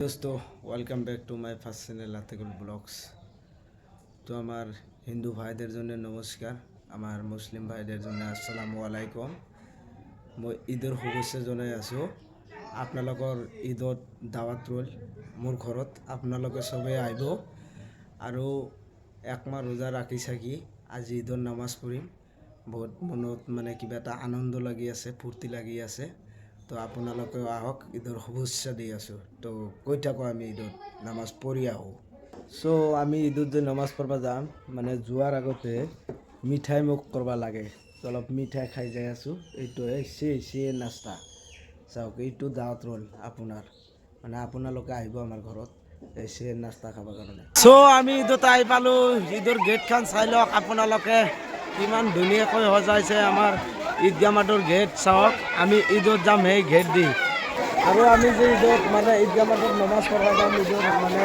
दोस्तों welcome back to my first channel Atikul blogs. तो आमार हिंदू भाईदेर जन्य नमस्कार, आमार मुस्लिम भाईदेर जन्य आसलामु आलाइकुम। मैं ईदर शुभेच्छा जनाई आছো। आपनालोकर ईदत दावत रइल मोर घरत, आपनालोके सबे आइब आरो एकमाह रोजा राखि साखि आज ईदर नामाज पढ़िम। बहुत मनत माने किबा एटा आनंद লাগি আছে, फूर्ति লাগি আছে। तो आपनालोके आहक ईदर शुभेच्छा दी आছো। तो কৈ থাকো আমি ঈদত নামাজ পঢ়ি আহোঁ। সো আমি ঈদত যে নামাজ পঢ়বা যাম মানে যোৱাৰ আগতে মিঠাই মুখ কৰবা লাগে। তো অলপ মিঠাই খাই যাই আছোঁ। এইটোৱে চিয়ে নাস্তা চাওক, এইটো দাওয়াত ৰ'ল আপোনাৰ মানে আপোনালোকে আহিব আমাৰ ঘৰত এই চিয়ে নাস্তা খাবৰ কাৰণে। সো আমি ঈদত আহি পালোঁ। ঈদৰ গেটখন চাই লওক আপোনালোকে, কিমান ধুনীয়াকৈ সজাইছে আমাৰ ঈদগাহ মাঠৰ গেট চাওক। আমি ঈদত যাম সেই গেট দি। আৰু আমি যে ঈদত মানে ঈদগাহ মাঠত নমাজ পঢ়া যাম, ঈদত মানে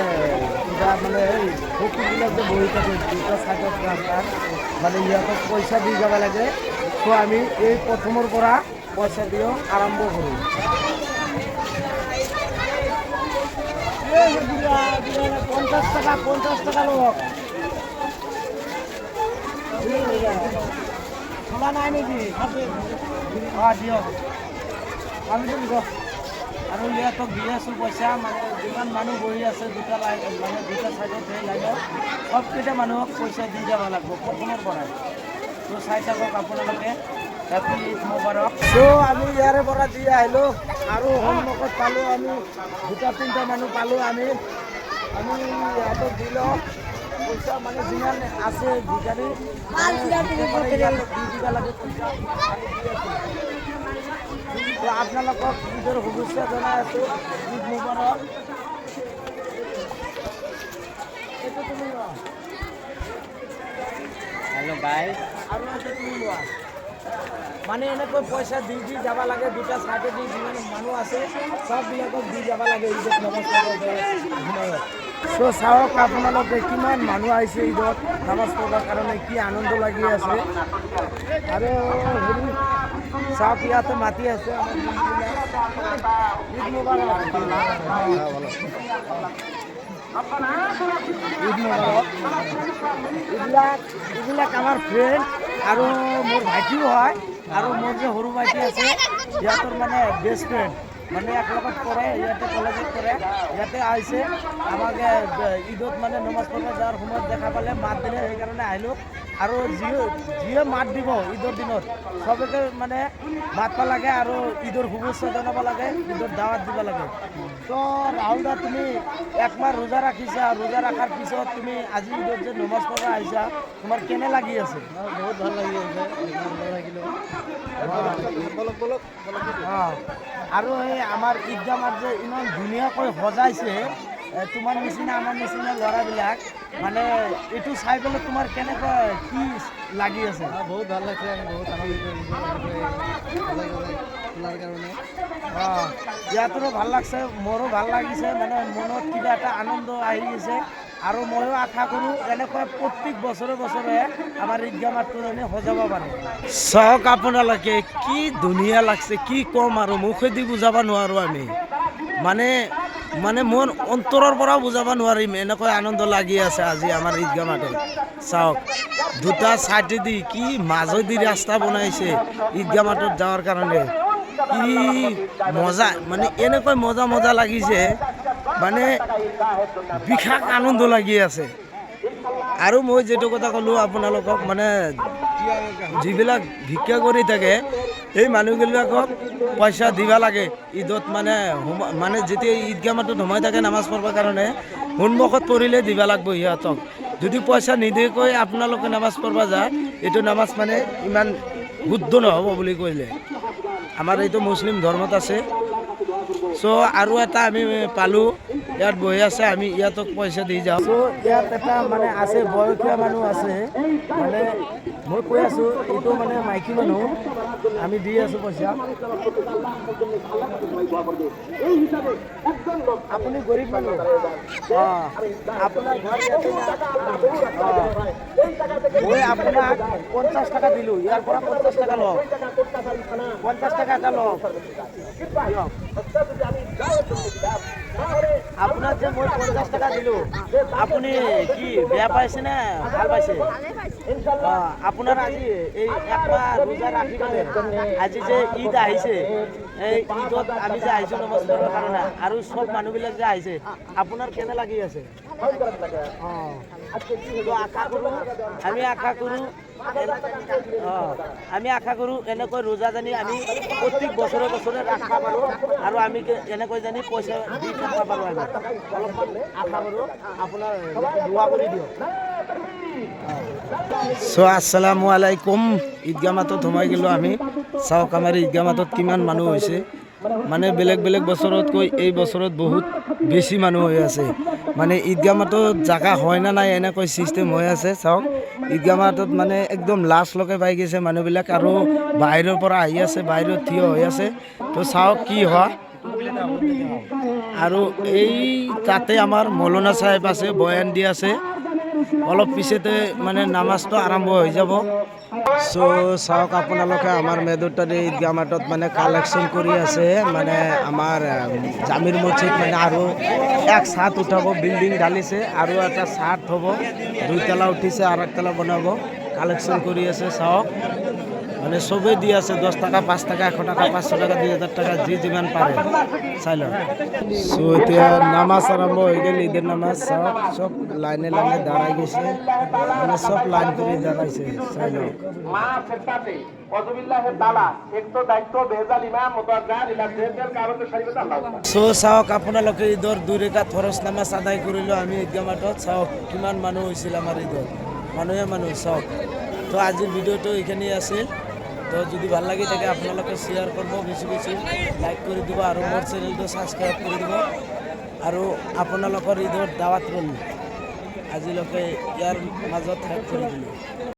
কিবা মানে এই ফকিৰবিলাক যে বহি থাকে দুটা চাইডত ৰাস্তাৰ মানে ইহঁতক পইচা দি যাব লাগে। তো আমি এই প্ৰথমৰ পৰা পইচা দিও আৰম্ভ কৰোঁ। 50 টাকা লোক খোলা নাই নেকি? দিয়ক আমি দিব আৰু ইয়াতক দি আছোঁ পইচা। মানে যিমান মানুহ বহি আছে দুটা মানে দুটা চাইডত সেই লাইনত সবকেইটা মানুহক পইচা দি যাব লাগিব প্ৰথমৰ পৰাই। তো চাই থাকক আপোনালোকে। হেপী ঈদ মোবাৰক। তো আমি ইয়াৰে পৰা দি আহিলোঁ আৰু সন্মুখত পালোঁ আমি দুটা তিনিটা মানুহ পালোঁ। আমি ইহঁতক দি লওঁ পইচা মানে যিমান আছে ভিখাৰী দি দিব লাগে পইচা। তো আপোনালোকক ঈদৰ শুভেচ্ছা জনাই আছোঁ। ঈদ মোবাৰক। এইটো তুমি লোৱা। হেল্ল' বাই। আৰু এইটো তুমি লোৱা। মানে এনেকৈ পইচা দি যাব লাগে দুটা চাইডেদি যিমান মানুহ আছে চববিলাকক দি যাব লাগে ঈদত নামাজ পঢ়িবৰ সময়ত। তো চাওক আপোনালোকে কিমান মানুহ আহিছে ঈদত নামাজ পঢ়াৰ কাৰণে, কি আনন্দ লাগি আছে। আৰু হেৰি চাওক ইয়াতে মাতি আছে আমাৰ ঈদ মোবাৰক। ঈদ মোবাৰক। এইবিলাক আমাৰ ফ্ৰেণ্ড আৰু মোৰ ভাইটিও হয় আৰু মোৰ যে সৰু ভাইটি আছে সিহঁতৰ মানে বেষ্ট ফ্ৰেণ্ড মানে একলগত পঢ়ে, ইয়াতে কলেজত পঢ়ে। ইয়াতে আহিছে আমাকে ঈদত মানে নমাজ পঢ়িব যোৱাৰ সময়ত দেখা পালে মাত দিলে, সেইকাৰণে আহিলোঁ। আৰু যিয়ে মাত দিব ঈদৰ দিনত চবকে মানে মাতবা লাগে আৰু ঈদৰ শুভেচ্ছা জনাব লাগে, ঈদৰ দাৱাত দিব লাগে। তো ৰাহুল দা, তুমি একমাহ ৰোজা ৰাখিছা, ৰোজা ৰখাৰ পিছত তুমি আজি ঈদত যে নমাজ পঢ়া আহিছা, তোমাৰ কেনে লাগি আছে? বহুত ভাল লাগি আছে। আৰু এই আমাৰ ঈদগাহ মাঠ যে ইমান ধুনীয়াকৈ সজাইছে, তোমাৰ নিচিনা আমাৰ নিচিনা ল'ৰাবিলাক মানে এইটো চাই পেলাই তোমাৰ কেনেকুৱা কি লাগি আছে? বহুত ভাল লাগছে, আমি বহুত আনন্দিত খোলাৰ কাৰণে। ইয়াতো ভাল লাগছে, মোৰো ভাল লাগিছে। মানে মনত কিবা এটা আনন্দ আহি গৈছে। আৰু ময়ো আশা কৰোঁ এনেকৈ প্ৰত্যেক বছৰে বছৰে আমাৰ ঈদগাহ মাঠটো এনে সজাব পাৰে। চাওক আপোনালোকে কি ধুনীয়া লাগছে, কি ক'ম আৰু মুখেদি বুজাব নোৱাৰোঁ আমি। মানে মোৰ অন্তৰৰ পৰা বুজাব নোৱাৰিম, এনেকৈ আনন্দ লাগি আছে আজি আমাৰ ঈদগাহ মাঠত। চাওক দুটা চাইডেদি কি মাজেদি ৰাস্তা বনাইছে ঈদগাহ মাঠত যাওয়াৰ কাৰণে। কি মজা, মানে এনেকৈ মজা লাগিছে, মানে বিশাল আনন্দ লাগি আছে। আৰু মই যেটো কথা ক'লোঁ আপোনালোকক, মানে যিবিলাক ভিক্ষা কৰি থাকে এই মানুহবিলাকক পইচা দিবা লাগে ঈদত। মানে যেতিয়া ঈদগাহ মাঠত সোমাই থাকে নামাজ পঢ়িবৰ কাৰণে সন্মুখত পৰিলে দিবা লাগব সিহঁতক। যদি পইচা নিদিয়াকৈ আপোনালোকে নামাজ পঢ়িব যায়, এইটো নামাজ মানে ইমান শুদ্ধ নহ'ব বুলি কৈলে। আমাৰ এইটো মুছলিম ধৰ্মত আছে। চ' আৰু এটা আমি পালোঁ, ইয়াত বহি আছে, আমি ইয়াতক পইচা দি যাওঁ। চ' ইয়াত এটা মানে আছে বয়সীয়া মানুহ আছে, মানে মই কৈ আছোঁ এইটো মানে মাইকী মানুহ, আমি দি আছোঁ পইচা। আপুনি গৰীব মানুহ আপোনাৰ ঘৰ ইয়াতে না? মই আপোনাক 50 টাকা দিলোঁ, ইয়াৰ পৰা 50 টাকা লওক, 50 টাকা এটা লওক দিয়ক। আপোনাক যে মই 50 টাকা দিলোঁ, আপুনি কি বেয়া পাইছে নে ভাল পাইছে? আপোনাৰ আজি এই একমাহ ৰোজা ৰাখি পেলাই আজি যে ঈদ আহিছে, এই ঈদত আমি যে আহিছোঁ নমস্কাৰৰ কাৰণে আৰু চব মানুহবিলাক যে আহিছে, আপোনাৰ কেনে লাগি আছে? আমি আশা কৰোঁ এনেকৈ ৰোজা জানি আমি প্ৰত্যেক বছৰে বছৰে ৰাখিব পাৰোঁ আৰু আমি এনেকৈ জানি পইচা দি থাকিব পাৰোঁ। আমি অলপমান আশা কৰোঁ, আপোনাৰ দোৱা কৰি দিয়ক। আসসালামু আলাইকুম। ঈদগাহ মাতত সোমাই গ'লোঁ আমি। চাওক আমাৰ ঈদগাহ মাতত কিমান মানুহ হৈছে, মানে বেলেগ বেলেগ বছৰতকৈ এই বছৰত বহুত বেছি মানুহ হৈ আছে। মানে ঈদগাহ মাতত জাগা হয় না নাই এনেকৈ চিষ্টেম হৈ আছে। চাওক ঈদগাহ মাতত মানে একদম লাষ্টলৈকে পাই গৈছে মানুহবিলাক আৰু বাহিৰৰ পৰা আহি আছে, বাহিৰত থিয় হৈ আছে। তো চাওক কি হয়। আৰু এই তাতে আমাৰ মৌলানা চাহেব আছে, বয়ান দি আছে। অলপ পিছতে মানে নামাজটো আৰম্ভ হৈ যাব। চাওক আপোনালোকে আমাৰ মেদুতাৰী ঈদগাহ মাতত মানে কালেকশ্যন কৰি আছে। মানে আমাৰ জামিৰ মছজিদ মানে আৰু এক ছাদ উঠাব, বিল্ডিং ঢালিছে আৰু এটা ছাদ হ'ব, 2 তলা উঠিছে আৰু 1 তলা বনাব। কালেকশ্যন কৰি আছে চাওক, মানে চবেই দি আছে 10 টাকা 5 টাকা 100 টাকা 500 টাকা 2000 টাকা যি যিমান পাৰে চাই লওক। এতিয়া নামাজ আৰম্ভ হৈ গ'ল, ঈদের নামাজ। চাওক চব লাইনে লাইনে দাঁড়াই গৈছে, মানে চব লাইন কৰি দাঁড়াইছে চাই লওক। চাওক আপোনালোকে ঈদৰ 2 ৰেকাত ফৰজ নামাজ আদায় কৰিলোঁ আমি ঈদগাহ মাতত। চাওক কিমান মানুহ হৈছিল আমাৰ ঈদত, মানুহে চাওক। তো আজিৰ ভিডিঅ'টো এইখিনিয়ে আছিল। তো যদি ভাল লাগি থাকে আপোনালোকে শ্বেয়াৰ কৰিব, বেছি বেছি লাইক কৰি দিব আৰু মোৰ চেনেলটো ছাবস্ক্ৰাইব কৰি দিব। আৰু আপোনালোকৰ ঈদৰ দাৱাত ৰ'ল আজিলৈকে ইয়াৰ মাজত শেষ কৰি দিলোঁ।